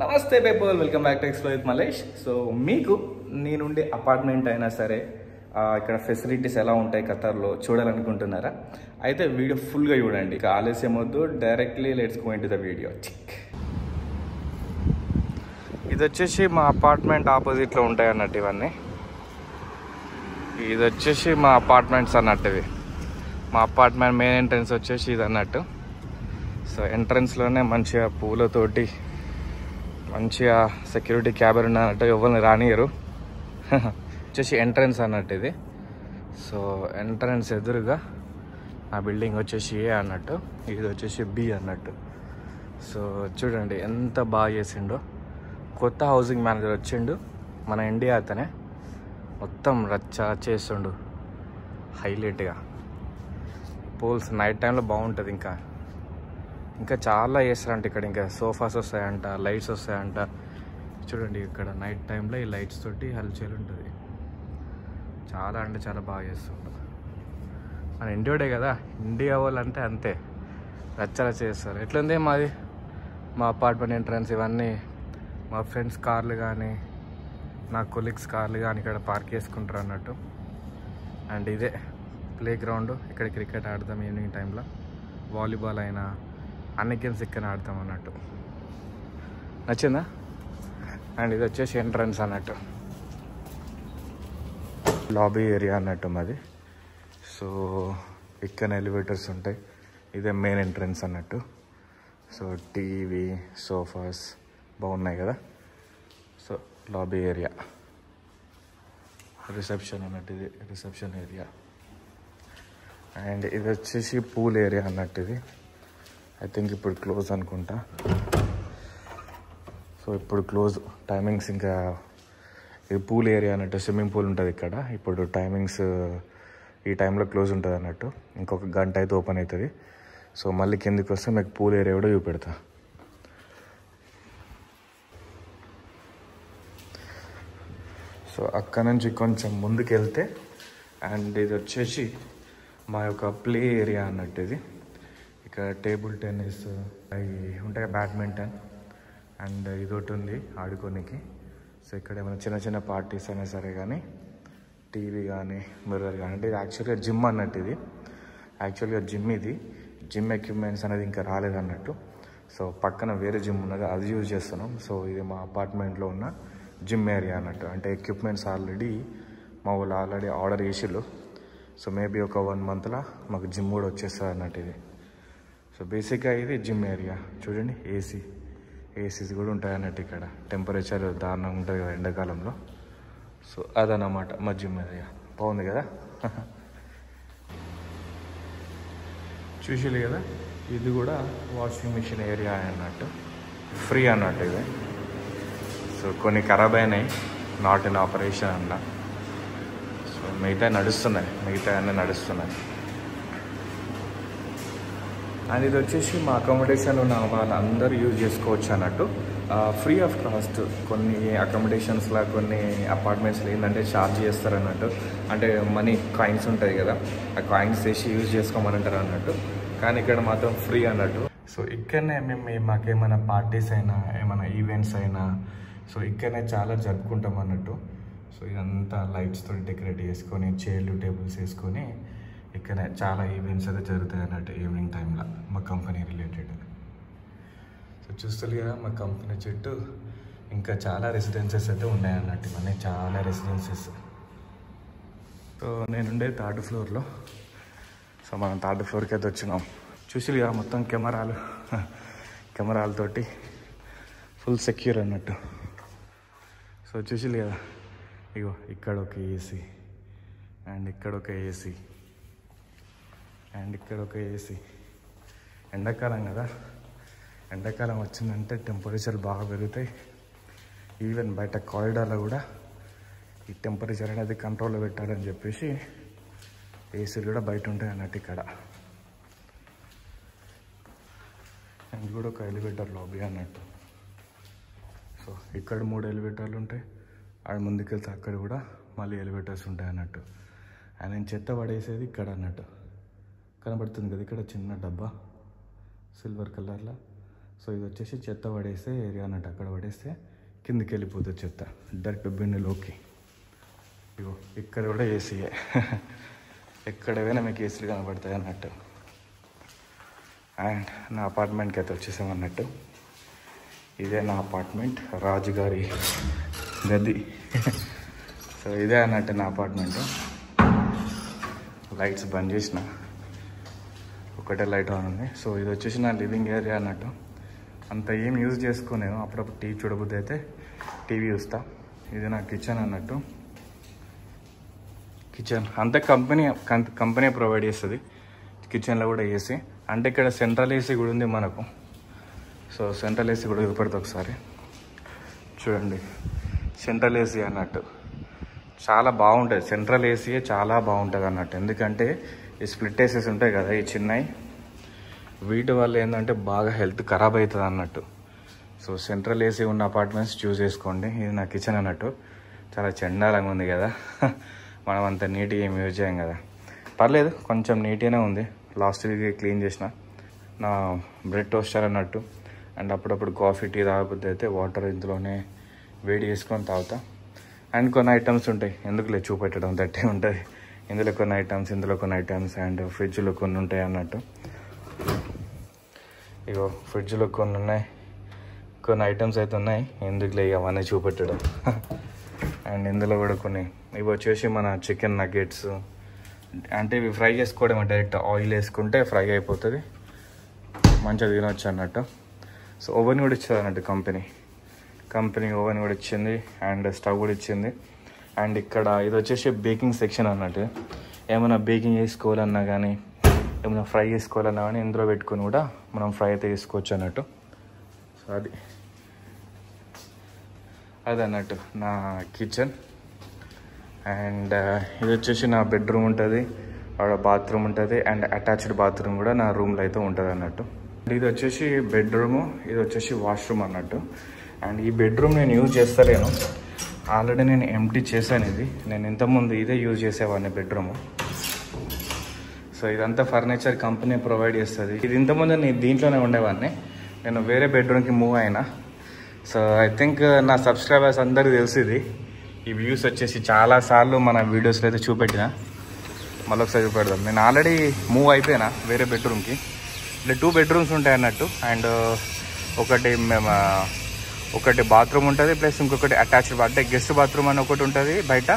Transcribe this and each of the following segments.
నమస్తే people, welcome back to explore with Malesh. So మీకు నేనుండే అపార్ట్మెంట్ అయినా సరే ఇక్కడ ఫెసిలిటీస్ ఎలా ఉంటాయి ఖతర్లో చూడాలనుకుంటున్నారా? అయితే వీడియో ఫుల్గా చూడండి. ఇక ఆలస్యం వద్దు, directly let's go into the video. ఇది వచ్చేసి మా అపార్ట్మెంట్ ఆపోజిట్లో ఉంటాయి అన్నట్టు ఇవన్నీ. ఇది వచ్చేసి మా అపార్ట్మెంట్స్ అన్నట్టు. ఇవి మా అపార్ట్మెంట్ మెయిన్ ఎంట్రన్స్ వచ్చేసి ఇది అన్నట్టు. సో ఎంట్రన్స్లోనే మంచిగా పూలతోటి మంచిగా సెక్యూరిటీ క్యాబిన్ ఉన్నట్టు, ఎవరిని రానియరు. వచ్చేసి ఎంట్రన్స్ అన్నట్టు ఇది. సో ఎంట్రన్స్ ఎదురుగా ఆ బిల్డింగ్ వచ్చేసి ఏ అన్నట్టు, ఇది వచ్చేసి బి అన్నట్టు. సో చూడండి ఎంత బాగా చేసిండో. కొత్త హౌసింగ్ మేనేజర్ వచ్చిండు మన ఇండియా అతనే. మొత్తం రచ్చ చేస్తుండు హైలైట్గా. పోల్స్ నైట్ టైంలో బాగుంటుంది. ఇంకా చాలా చేస్తారంట ఇక్కడ. ఇంకా సోఫాస్ వస్తాయంట, లైట్స్ వస్తాయంట. చూడండి ఇక్కడ నైట్ టైంలో ఈ లైట్స్ తోటి హల్చల్ ఉంటుంది. చాలా అంటే చాలా బాగా చేస్తుంటారు. మన ఇండియాడే కదా, ఇండియా వాళ్ళు అంటే అంతే రచ్చ చేస్తారు. ఎట్లుంది మాది మా అపార్ట్మెంట్ ఎంట్రన్స్. ఇవన్నీ మా ఫ్రెండ్స్ కార్లు కానీ నా కొలీగ్స్ కార్లు కానీ ఇక్కడ పార్క్ చేసుకుంటారు అన్నట్టు. అండ్ ఇదే ప్లే గ్రౌండ్. ఇక్కడ క్రికెట్ ఆడతాం ఈవినింగ్ టైంలో, వాలీబాల్ అయినా అన్ని గేమ్స్ ఇక్కడ ఆడతాం అన్నట్టు. నచ్చిందా? అండ్ ఇది వచ్చేసి ఎంట్రన్స్ అన్నట్టు, లాబీ ఏరియా అన్నట్టు మాది. సో ఇక్కడ ఎలివేటర్స్ ఉంటాయి. ఇదే మెయిన్ ఎంట్రన్స్ అన్నట్టు. సో టీవీ, సోఫాస్ బాగున్నాయి కదా. సో లాబీ ఏరియా, రిసెప్షన్ అన్నట్టు. ఇది రిసెప్షన్ ఏరియా. అండ్ ఇది వచ్చేసి పూల్ ఏరియా అన్నట్టు. ఇది ఐ థింక్ ఇప్పుడు క్లోజ్ అనుకుంటా. సో ఇప్పుడు క్లోజ్ టైమింగ్స్. ఇంకా ఇది పూల్ ఏరియా అన్నట్టు, స్విమ్మింగ్ పూల్ ఉంటుంది ఇక్కడ. ఇప్పుడు టైమింగ్స్ ఈ టైంలో క్లోజ్ ఉంటుంది అన్నట్టు. ఇంకొక గంట అయితే ఓపెన్ అవుతుంది. సో మళ్ళీ కిందికి వస్తే మీకు పూల్ ఏరియా కూడా చూపెడతా. సో అక్కడ నుంచి కొంచెం ముందుకు వెళ్తే అండ్ ఇది వచ్చేసి మా యొక్క ప్లే ఏరియా అన్నట్టు. ఇది ఇక్కడ టేబుల్ టెన్నిస్ అవి ఉంటాయి, బ్యాడ్మింటన్. అండ్ ఇది ఒకటి ఉంది ఆడుకోనికి. సో ఇక్కడ ఏమైనా చిన్న చిన్న పార్టీస్ అయినా సరే కానీ, టీవీ కానీ మిర్రర్ కానీ. అంటే ఇది యాక్చువల్గా జిమ్ అన్నట్టు. ఇది యాక్చువల్గా జిమ్. ఇది జిమ్ ఎక్విప్మెంట్స్ అనేది ఇంకా రాలేదన్నట్టు. సో పక్కన వేరే జిమ్ ఉన్నది, అది యూజ్ చేస్తున్నాం. సో ఇది మా అపార్ట్మెంట్లో ఉన్న జిమ్ ఏరియా అన్నట్టు. అంటే ఎక్విప్మెంట్స్ ఆల్రెడీ మా వాళ్ళు ఆల్రెడీ ఆర్డర్ చేసిళ్ళు. సో మేబీ ఒక 1 monthలో మాకు జిమ్ కూడా వచ్చేస్తుంది అన్నట్టు. ఇది సో బేసిక్గా ఇది జిమ్ ఏరియా. చూడండి ఏసీస్ కూడా ఉంటాయి అన్నట్టు. ఇక్కడ టెంపరేచర్ దారుణంగా ఉంటుంది కదా ఎండాకాలంలో. సో అదన్నమాట మా జిమ్ ఏరియా. బాగుంది కదా. చూసాలి కదా. ఇది కూడా వాషింగ్ మిషన్ ఏరియా అన్నట్టు, ఫ్రీ అన్నట్టు ఇది. సో కొన్ని ఖరాబ్ అయినాయి, నాట్ ఇన్ ఆపరేషన్ అన్న. సో మిగతా అన్నీ నడుస్తున్నాయి. అండ్ ఇది వచ్చేసి మా అకామిడేషన్ ఉన్న వాళ్ళందరూ యూజ్ చేసుకోవచ్చు అన్నట్టు. Free of cost. కొన్ని అకామిడేషన్స్లో, కొన్ని అపార్ట్మెంట్స్లో ఏంటంటే ఛార్జ్ చేస్తారు అన్నట్టు. అంటే మనీ కాయిన్స్ ఉంటాయి కదా, ఆ కాయిన్స్ వేసి యూజ్ చేసుకోమని అన్నట్టు. కానీ ఇక్కడ మాత్రం ఫ్రీ అన్నట్టు. సో ఇక్కడనే మాకేమైనా పార్టీస్ అయినా, ఏమైనా ఈవెంట్స్ అయినా, సో ఇక్కడనే చాలా జరుపుకుంటాం అన్నట్టు. సో ఇదంతా లైట్స్తో డెకరేట్ చేసుకొని, చైర్లు టేబుల్స్ వేసుకొని ఇక్కడ చాలా ఈవెంట్స్ అయితే జరుగుతాయి అన్నట్టు ఈవినింగ్ టైంలో మా కంపెనీ రిలేటెడ్. సో చూస్తారు కదా మా కంపెనీ చుట్టూ ఇంకా చాలా రెసిడెన్సెస్ అయితే ఉన్నాయన్నట్టు. ఇవన్నీ చాలా రెసిడెన్సెస్. సో నేనుండే 3rd floorలో. సో మనం 3rd floorకి అయితే వచ్చినాం. చూసి కదా మొత్తం కెమెరాలతోటి ఫుల్ సెక్యూర్ అన్నట్టు. సో చూసి కదా, ఇగో ఇక్కడ ఒక ఏసీ, అండ్ ఇక్కడ ఒక ఏసీ, అండ్ ఇక్కడ ఒక ఏసీ. ఎండాకాలం కదా, ఎండాకాలం వచ్చిందంటే టెంపరేచర్ బాగా పెరుగుతాయి. ఈవెన్ బయట కారిడార్లో కూడా ఈ టెంపరేచర్ అనేది కంట్రోల్లో పెట్టాలని చెప్పేసి ఏసీలు కూడా బయట ఉంటాయి అన్నట్టు ఇక్కడ. అండ్ ఇది కూడా ఒక ఎలివేటర్ లాబీ అన్నట్టు. సో ఇక్కడ 3 ఎలివేటర్లు ఉంటాయి. ఆడ ముందుకెళ్తే అక్కడ కూడా మళ్ళీ ఎలివేటర్స్ ఉంటాయి అన్నట్టు. అండ్ నేను చెత్త పడేసేది ఇక్కడ అన్నట్టు. కనబడుతుంది కదా ఇక్కడ చిన్న డబ్బా సిల్వర్ కలర్లో, సో ఇది వచ్చేసి చెత్త పడేస్తే ఏరియా అన్నట్టు, అక్కడ పడేస్తే కిందికి వెళ్ళిపోతుంది చెత్త డైరెక్ట్ బిన్నెలోకి. ఇగో ఇక్కడ కూడా ఏసీయే, ఎక్కడైనా మీకు ఏసీలు కనబడతాయి అన్నట్టు. అండ్ నా అపార్ట్మెంట్కి అయితే వచ్చేసామన్నట్టు. ఇదే నా అపార్ట్మెంట్, రాజుగారి గది. సో ఇదే అన్నట్టు నా అపార్ట్మెంట్. లైట్స్ బంద్ చేసిన, ఒకటే లైట్ ఆన్ ఉంది. సో ఇది వచ్చేసి నా లివింగ్ ఏరియా అన్నట్టు. అంత ఏం యూజ్ చేసుకోను నేను, అప్పుడప్పుడు టీవీ చూడబుద్ది అయితే టీవీ చూస్తా. ఇది నా కిచెన్ అన్నట్టు. కిచెన్ అంతా కంపెనీ ప్రొవైడ్ చేస్తుంది. కిచెన్లో కూడా ఏసీ, అంటే ఇక్కడ సెంట్రల్ ఏసీ కూడా ఉంది మనకు. సో సెంట్రల్ ఏసీ కూడా చూపెడతా ఒకసారి చూడండి. సెంట్రల్ ఏసీ అన్నట్టు చాలా బాగుంటుంది. సెంట్రల్ ఏసీయే చాలా బాగుంటుంది అన్నట్టు. ఎందుకంటే ఈ స్ప్లిట్ ఏసీస్ ఉంటాయి కదా, ఈ చిన్నవి, వీటి వల్ల ఏంటంటే బాగా హెల్త్ ఖరాబ్ అవుతుంది అన్నట్టు. సో సెంట్రల్ ఏసీ ఉన్న అపార్ట్మెంట్స్ చూస్ చేసుకోండి. ఇది నా కిచెన్ అన్నట్టు. చాలా చండాలంగా ఉంది కదా, మనం అంత నీట్గా ఏం యూజ్ చేయం కదా. పర్లేదు, కొంచెం నీట్గానే ఉంది. లాస్ట్ వీక్ క్లీన్ చేసిన. నా బ్రెడ్ టోస్టర్ అన్నట్టు. అండ్ అప్పుడప్పుడు కాఫీ టీ తాగబుద్ది అయితే వాటర్ ఇందులోనే వేడి చేసుకొని తాగుతా. అండ్ కొన్ని ఐటమ్స్ ఉంటాయి, ఎందుకులే చూపెట్టడం, దట్టే ఉంటుంది. ఇందులో కొన్ని ఐటమ్స్, ఇందులో కొన్ని ఐటమ్స్, అండ్ ఫ్రిడ్జ్లో కొన్ని ఉంటాయి అన్నట్టు. ఇగో ఫ్రిడ్జ్లో కొన్ని ఉన్నాయి, కొన్ని ఐటమ్స్ అయితే ఉన్నాయి, ఎందుకులే అవన్నీ చూపెట్టడం. అండ్ ఇందులో కూడా కొన్ని, ఇవి వచ్చేసి మన చికెన్ నగెట్స్, అంటే ఇవి ఫ్రై చేసుకోవడం, డైరెక్ట్ ఆయిల్ వేసుకుంటే ఫ్రై అయిపోతుంది, మంచిగా తినొచ్చు అన్నట్టు. సో ఓవెన్ కూడా ఇచ్చింది అన్నట్టు కంపెనీ ఓవెన్ కూడా ఇచ్చింది, అండ్ స్టవ్ కూడా ఇచ్చింది. అండ్ ఇక్కడ ఇది వచ్చేసి బేకింగ్ సెక్షన్ అన్నట్టు. ఏమైనా బేకింగ్ చేసుకోవాలన్నా కానీ, ఏమైనా ఫ్రై చేసుకోవాలన్నా కానీ ఇందులో పెట్టుకొని కూడా మనం ఫ్రై అయితే చేసుకోవచ్చు అన్నట్టు. సో అది అన్నట్టు నా కిచెన్. అండ్ ఇది వచ్చేసి నా బెడ్రూమ్ ఉంటుంది, అక్కడ బాత్రూమ్ ఉంటుంది, అండ్ అటాచ్డ్ బాత్రూమ్ కూడా నా రూమ్లో అయితే ఉంటుంది అన్నట్టు. ఇది వచ్చేసి బెడ్రూము, ఇది వచ్చేసి వాష్రూమ్ అన్నట్టు. అండ్ ఈ బెడ్రూమ్ నేను యూజ్ చేస్తలేను, ఆల్రెడీ నేను ఎంటీ చేశాను. ఇది నేను ఇంతకుముందు ఇదే యూజ్ చేసేవాడిని బెడ్రూము. సో ఇదంతా ఫర్నిచర్ కంపెనీ ప్రొవైడ్ చేస్తుంది. ఇది ఇంతకుముందు నేను దీంట్లోనే ఉండేవాడిని, నేను వేరే బెడ్రూమ్కి మూవ్ అయినా. సో ఐ థింక్ నా సబ్స్క్రైబర్స్ అందరికీ తెలిసింది. ఈ వ్యూస్ వచ్చేసి చాలాసార్లు మన వీడియోస్లో అయితే చూపెట్టిన, మళ్ళీ ఒకసారి చూపెడదాం. నేను ఆల్రెడీ మూవ్ అయిపోయినా వేరే బెడ్రూమ్కి. అంటే 2 బెడ్రూమ్స్ ఉంటాయి అన్నట్టు. అండ్ ఒకటి బాత్రూమ్ ఉంటుంది, ప్లస్ ఇంకొకటి అటాచ్డ్, అంటే గెస్ట్ బాత్రూమ్ అని ఒకటి ఉంటుంది బయట,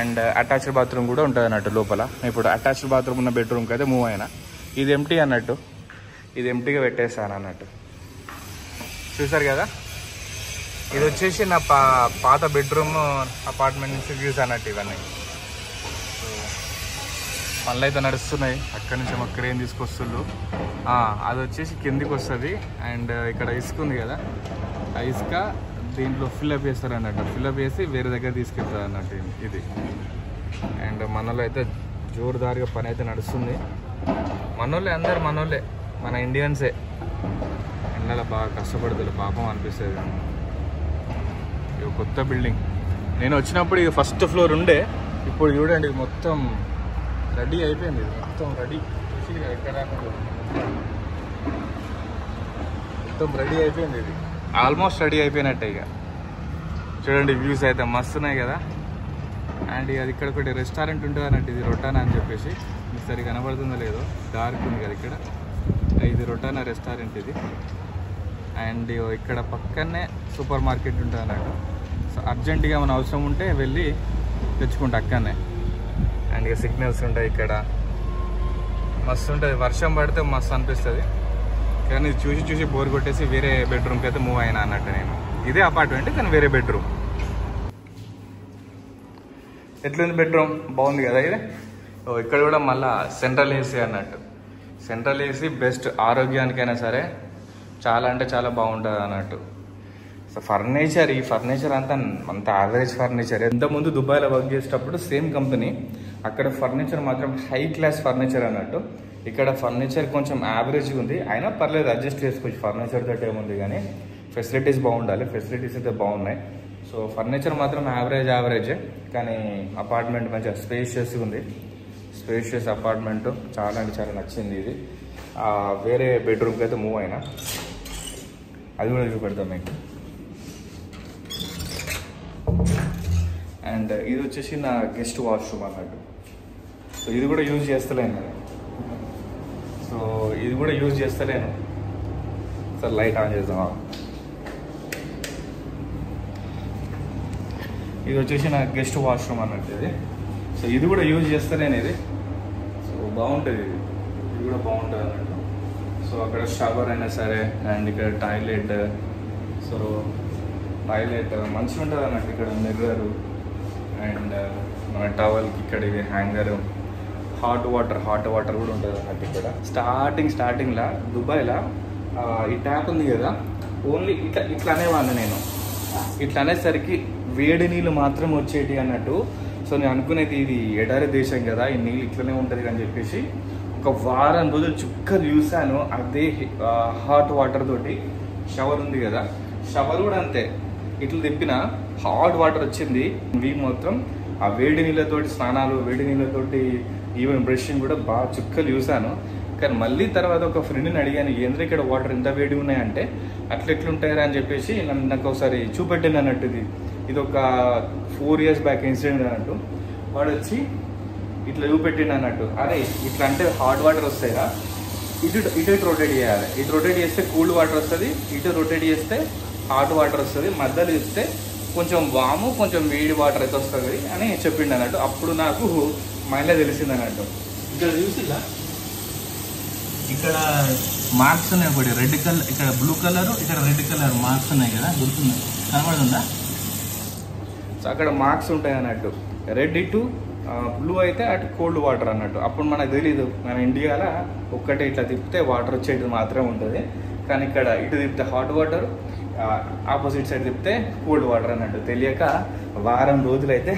అండ్ అటాచ్డ్ బాత్రూమ్ కూడా ఉంటుంది అన్నట్టు లోపల. ఇప్పుడు అటాచ్డ్ బాత్రూమ్ ఉన్న బెడ్రూమ్కి అయితే మూవ్ అయినా. ఇది ఎంటీ అన్నట్టు, ఇది ఎంటీగా పెట్టేస్తాను అన్నట్టు. చూసారు కదా, ఇది వచ్చేసి నా పాత బెడ్రూమ్ అపార్ట్మెంట్ నుంచి వ్యూస్ అన్నట్టు ఇవన్నీ. సో మళ్ళీ అయితే నడుస్తున్నాయి, అక్కడి నుంచి మా క్రేన్ తీసుకొస్తుండ్రు. అది వచ్చేసి కిందికి వస్తుంది. అండ్ ఇక్కడ ఇసుక ఉంది కదా, ఆ ఇసుక దీంట్లో ఫిల్అప్ చేస్తారు అన్నట్టు. ఫిల్అప్ చేసి వేరే దగ్గర తీసుకెళ్తారు అన్నట్టు ఇది. అండ్ మనలో అయితే జోరుదారుగా పని అయితే నడుస్తుంది. మనోళ్ళే, అందరు మనోళ్ళే, మన ఇండియన్సే. ఎండలో బాగా కష్టపడుతుంది, పాపం అనిపిస్తుంది. ఇది కొత్త బిల్డింగ్. నేను వచ్చినప్పుడు ఇది ఫస్ట్ ఫ్లోర్ ఉండే, ఇప్పుడు చూడండి ఇది మొత్తం రెడీ అయిపోయింది. ఇది మొత్తం రెడీ, మొత్తం రెడీ అయిపోయింది. ఇది ఆల్మోస్ట్ రెడీ అయిపోయినట్టే. ఇక చూడండి వ్యూస్ అయితే మస్తు ఉన్నాయి కదా. అండ్ అది ఇక్కడ ఒకటి రెస్టారెంట్ ఉంటుంది అన్నట్టు, ఇది రొటానా అని చెప్పేసి. మీకు సరిగా కనబడుతుందో లేదో, డార్క్ ఉంది కదా ఇక్కడ. ఇది రొటానా రెస్టారెంట్ ఇది. అండ్ ఇక్కడ పక్కనే సూపర్ మార్కెట్ ఉంటుంది అన్నట్టు. సో అర్జెంటుగా మన అవసరం ఉంటే వెళ్ళి తెచ్చుకుంటా అక్కడనే. అండ్ ఇక సిగ్నల్స్ ఉంటాయి ఇక్కడ, మస్తు ఉంటుంది. వర్షం పడితే మస్తు అనిపిస్తుంది. కానీ చూసి చూసి బోర్ కొట్టేసి వేరే బెడ్రూమ్కి అయితే మూవ్ అయినా అన్నట్టు. నేను ఇదే అపార్ట్మెంట్ కానీ వేరే బెడ్రూమ్. ఎట్లుంది బెడ్రూమ్? బాగుంది కదా ఇది. ఇక్కడ కూడా మళ్ళీ సెంట్రల్ ఏసీ అన్నట్టు. సెంట్రల్ ఏసీ బెస్ట్, ఆరోగ్యానికైనా సరే చాలా అంటే చాలా బాగుంటుంది అన్నట్టు. సో ఫర్నిచర్, ఈ ఫర్నిచర్ అంత యావరేజ్ ఫర్నిచర్. ఇంతకుముందు దుబాయ్లో వర్క్ చేసేటప్పుడు సేమ్ కంపెనీ, అక్కడ ఫర్నిచర్ మాత్రం హై క్లాస్ ఫర్నిచర్ అన్నట్టు. ఇక్కడ ఫర్నిచర్ కొంచెం యావరేజ్గా ఉంది, అయినా పర్లేదు, అడ్జస్ట్ చేసుకోవచ్చు. ఫర్నిచర్ తోటి ఏముంది కానీ ఫెసిలిటీస్ బాగుండాలి. ఫెసిలిటీస్ అయితే బాగున్నాయి. సో ఫర్నిచర్ మాత్రం యావరేజే, కానీ అపార్ట్మెంట్ మంచిగా స్పేషియస్గా ఉంది. స్పేషియస్ అపార్ట్మెంట్, చాలా అంటే చాలా నచ్చింది ఇది. వేరే బెడ్రూమ్కి అయితే మూవ్ అయినా. అది కూడా చూపెడతాం మీకు. అండ్ ఇది వచ్చేసి నా గెస్ట్ వాష్రూమ్ అన్నట్టు. సో ఇది కూడా యూజ్ చేస్తలేను కదా, సో ఇది కూడా యూజ్ చేస్తలేను. సార్ లైట్ ఆన్ చేద్దామా. ఇది వచ్చేసి నా గెస్ట్ వాష్రూమ్ అన్నట్టు ఇది. సో ఇది కూడా యూజ్ చేస్తలేను ఇది. సో బాగుంటుంది, ఇది కూడా బాగుంటుంది అన్నట్టు. సో అక్కడ షవర్ అయినా సరే, అండ్ ఇక్కడ టాయిలెట్. సో టాయిలెట్ మంచిగా ఉంటుంది అన్నట్టు. ఇక్కడ మిర్రరు అండ్ మన టవల్కి ఇక్కడ ఇది హ్యాంగరు. హాట్ వాటర్ కూడా ఉంటుంది అన్నట్టు ఇక్కడ. స్టార్టింగ్లో దుబాయ్లో ఈ ట్యాప్ ఉంది కదా, ఓన్లీ ఇట్లా అనేవాడిని నేను. ఇట్లా అనేసరికి వేడి నీళ్ళు మాత్రం వచ్చేటి అన్నట్టు. సో నేను అనుకునేది ఇది ఎడారి దేశం కదా, ఈ నీళ్ళు ఇట్లనే ఉంటుంది అని చెప్పేసి ఒక వారం రోజులు చుక్కలు చూసాను. అదే హాట్ వాటర్ తోటి షవర్ ఉంది కదా, షవర్ కూడా అంతే ఇట్లా తిప్పిన హాట్ వాటర్ వచ్చింది. ఇవి మొత్తం ఆ వేడి నీళ్ళతోటి స్నానాలు, వేడి నీళ్ళతోటి ఈవెన్ బ్రషింగ్ కూడా బాగా చుక్కలు చూసాను. కానీ మళ్ళీ తర్వాత ఒక ఫ్రెండ్ని అడిగాను, ఏంద్ర ఇక్కడ వాటర్ ఎంత వేడి ఉన్నాయంటే అట్లా ఎట్లుంటాయరా అని చెప్పేసి నాకు ఒకసారి చూపెట్టింది అన్నట్టు. ఇది ఒక 4 years బ్యాక్ ఇన్సిడెంట్ అన్నట్టు. వాడు వచ్చి ఇట్లా చూపెట్టిండు అన్నట్టు, అరే ఇట్లా అంటే హాట్ వాటర్ వస్తాయిరా, ఇటు రొటేట్ చేయాలి, ఇటు రొటేట్ చేస్తే కూల్డ్ వాటర్ వస్తుంది, ఇటు రొటేట్ చేస్తే హాట్ వాటర్ వస్తుంది, మధ్యలో ఇస్తే కొంచెం వాము కొంచెం వేడి వాటర్ అయితే వస్తుంది అని చెప్పిండు అన్నట్టు. అప్పుడు నాకు మైండ్లో తెలిసింది అన్నట్టు. ఇక్కడ చూసిలా, ఇక్కడ మార్క్స్ ఉన్నాయి ఒకటి రెడ్ కలర్, ఇక్కడ బ్లూ కలర్, ఇక్కడ రెడ్ కలర్ మార్క్స్ ఉన్నాయి కదా, గుర్తుంది కనబడుతుందా? సో అక్కడ మార్క్స్ ఉంటాయి అన్నట్టు. రెడ్ ఇటు బ్లూ అయితే అటు కోల్డ్ వాటర్ అన్నట్టు. అప్పుడు మనకు తెలీదు, మన ఇండియాలో ఒక్కటే ఇట్లా తిప్పితే వాటర్ వచ్చేది మాత్రమే ఉంటుంది. కానీ ఇక్కడ ఇటు తిప్పితే హాట్ వాటర్, ఆపోజిట్ సైడ్ తిప్పితే కోల్డ్ వాటర్ అన్నట్టు. తెలియక వారం రోజులైతే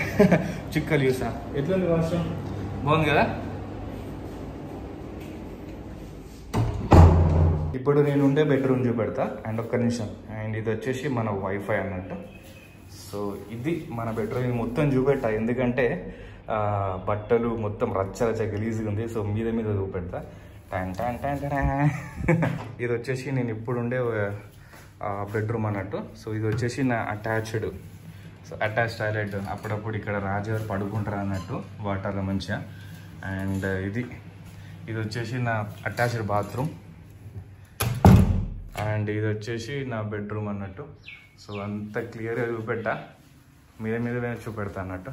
చిక్కలు చూసా. ఎట్లుంది వాష్రూమ్, బాగుంది కదా? ఇప్పుడు నేను ఉండే బెడ్రూమ్ చూపెడతా. అండ్ ఒక్క నిమిషం. అండ్ ఇది వచ్చేసి మన వైఫై అన్నట్టు. సో ఇది మన బెడ్రూమ్ మొత్తం చూపెట్టా, ఎందుకంటే బట్టలు మొత్తం రచ్చ గలీజ్గా ఉంది. సో మీద చూపెడతా. ఇది వచ్చేసి నేను ఇప్పుడు ఉండే బెడ్రూమ్ అన్నట్టు. సో ఇది వచ్చేసి నా అటాచ్డ్, సో అటాచ్ టాయిలెట్. అప్పుడప్పుడు ఇక్కడ రాజుగారు పడుకుంటారు అన్నట్టు వాటర్లో మంచిగా. అండ్ ఇది వచ్చేసి నా అటాచ్డ్ బాత్రూమ్. అండ్ ఇది వచ్చేసి నా బెడ్రూమ్ అన్నట్టు. సో అంత క్లియర్గా చూపెట్టా, మీద చూపెడతా అన్నట్టు.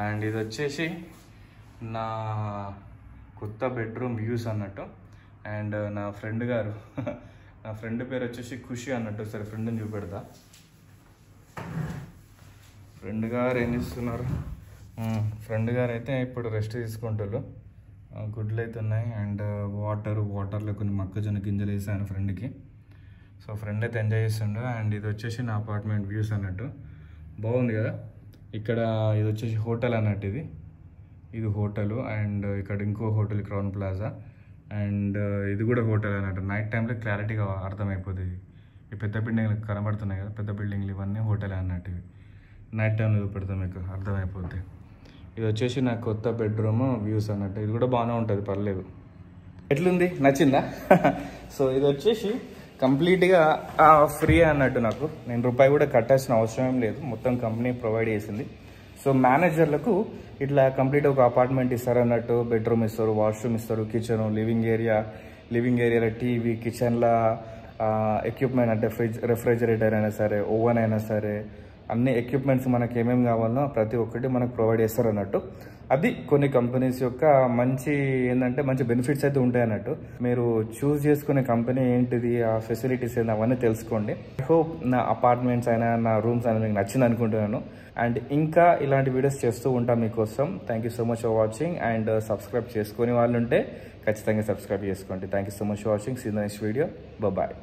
అండ్ ఇది వచ్చేసి నా కొత్త బెడ్రూమ్ వ్యూస్ అన్నట్టు. అండ్ నా ఫ్రెండ్ గారు నా ఫ్రెండ్ పేరు వచ్చేసి ఖుషి అన్నట్టు. సరే ఫ్రెండ్ని చూపెడతా. ఫ్రెండ్ గారు ఏం చేస్తున్నారు? ఫ్రెండ్ గారు అయితే ఇప్పుడు రెస్ట్ తీసుకుంటారు. గుడ్లు అయితే ఉన్నాయి. అండ్ వాటర్లో కొన్ని మొక్కజొన్న గింజలు వేసాను ఫ్రెండ్కి. సో ఫ్రెండ్ అయితే ఎంజాయ్ చేస్తుండు. అండ్ ఇది వచ్చేసి నా అపార్ట్మెంట్ వ్యూస్ అన్నట్టు. బాగుంది కదా? ఇక్కడ ఇది వచ్చేసి హోటల్ అన్నట్టు. ఇది హోటలు. అండ్ ఇక్కడ ఇంకో హోటల్ క్రౌన్ ప్లాజా. అండ్ ఇది కూడా హోటల్ అన్నట్టు. నైట్ టైంలో క్లారిటీగా అర్థమైపోతుంది. ఈ పెద్ద బిల్డింగ్లు కనబడుతున్నాయి కదా, పెద్ద బిల్డింగ్లు ఇవన్నీ హోటల్ అన్నట్టు. ఇవి నైట్ టైంలో చూపెడతాం, మీకు అర్థమైపోద్ది. ఇది వచ్చేసి నా కొత్త బెడ్రూమ్ వ్యూస్ అన్నట్టు. ఇది కూడా బాగానే ఉంటుంది, పర్లేదు. ఎట్లుంది, నచ్చిందా? సో ఇది వచ్చేసి కంప్లీట్గా ఫ్రీ అన్నట్టు. నేను రూపాయి కూడా కట్టాల్సిన అవసరం ఏం లేదు, మొత్తం కంపెనీ ప్రొవైడ్ చేసింది. సో మేనేజర్లకు ఇట్లా కంప్లీట్ ఒక అపార్ట్మెంట్ ఇస్తారు అన్నట్టు. బెడ్రూమ్ ఇస్తారు, వాష్రూమ్ ఇస్తారు, కిచెన్, లివింగ్ ఏరియాలో టీవీ, కిచెన్లో ఎక్విప్మెంట్ అంటే ఫ్రిడ్జ్, రెఫ్రిజిరేటర్ అయినా సరే, ఓవెన్ అయినా సరే, అన్ని ఎక్విప్మెంట్స్ మనకి ఏమేమి కావాలనో ప్రతి ఒక్కటి మనకు ప్రొవైడ్ చేస్తారు అన్నట్టు. అది కొన్ని కంపెనీస్ యొక్క మంచి మంచి బెనిఫిట్స్ అయితే ఉంటాయి అన్నట్టు. మీరు చూస్ చేసుకునే కంపెనీ ఏంటిది, ఆ ఫెసిలిటీస్ ఏంటి, అవన్నీ తెలుసుకోండి. ఐ హోప్ నా అపార్ట్మెంట్స్ అయినా నా రూమ్స్ అయినా మీకు నచ్చింది అనుకుంటున్నాను. అండ్ ఇంకా ఇలాంటి వీడియోస్ చేస్తూ ఉంటాం మీకోసం. Thank you so much for watching. And subscribe చేసుకునే వాళ్ళు ఉంటే ఖచ్చితంగా సబ్స్క్రైబ్ చేసుకోండి. Thank you so much for watching. See the next video. Bye.